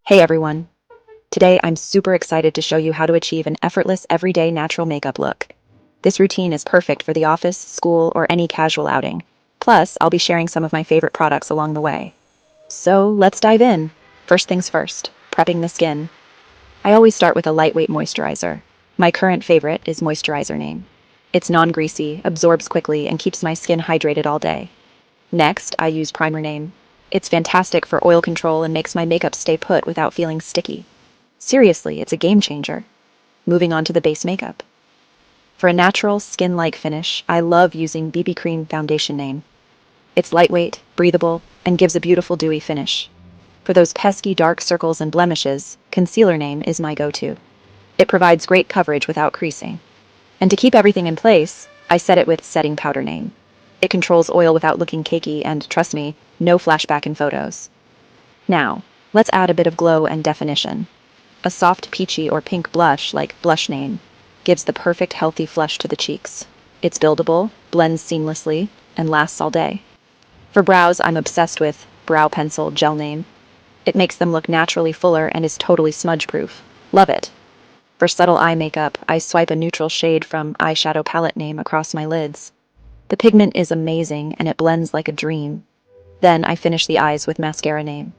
Hey everyone! Today I'm super excited to show you how to achieve an effortless, everyday natural makeup look. This routine is perfect for the office, school, or any casual outing. Plus, I'll be sharing some of my favorite products along the way. So, let's dive in. First things first, prepping the skin. I always start with a lightweight moisturizer. My current favorite is moisturizer name. It's non-greasy, absorbs quickly, and keeps my skin hydrated all day. Next, I use primer name. It's fantastic for oil control and makes my makeup stay put without feeling sticky. Seriously, it's a game changer. Moving on to the base makeup. For a natural, skin-like finish, I love using BB Cream Foundation Name. It's lightweight, breathable, and gives a beautiful dewy finish. For those pesky dark circles and blemishes, Concealer Name is my go-to. It provides great coverage without creasing. And to keep everything in place, I set it with Setting Powder Name. It controls oil without looking cakey and, trust me, no flashback in photos. Now, let's add a bit of glow and definition. A soft peachy or pink blush, like Blush Name, gives the perfect healthy flush to the cheeks. It's buildable, blends seamlessly, and lasts all day. For brows, I'm obsessed with Brow Pencil Gel Name. It makes them look naturally fuller and is totally smudge-proof. Love it. For subtle eye makeup, I swipe a neutral shade from Eyeshadow Palette Name across my lids. The pigment is amazing and it blends like a dream. Then I finish the eyes with Mascara Name.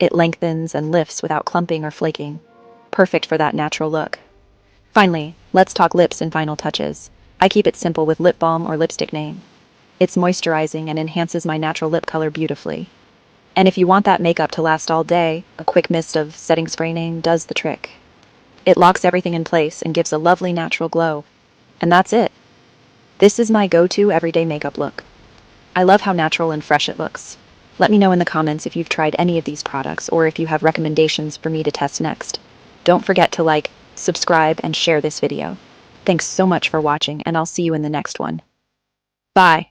It lengthens and lifts without clumping or flaking. Perfect for that natural look. Finally, let's talk lips and final touches. I keep it simple with Lip Balm or Lipstick Name. It's moisturizing and enhances my natural lip color beautifully. And if you want that makeup to last all day, a quick mist of Setting Spray Name does the trick. It locks everything in place and gives a lovely natural glow. And that's it. This is my go-to everyday makeup look. I love how natural and fresh it looks. Let me know in the comments if you've tried any of these products or if you have recommendations for me to test next. Don't forget to like, subscribe, and share this video. Thanks so much for watching, and I'll see you in the next one. Bye!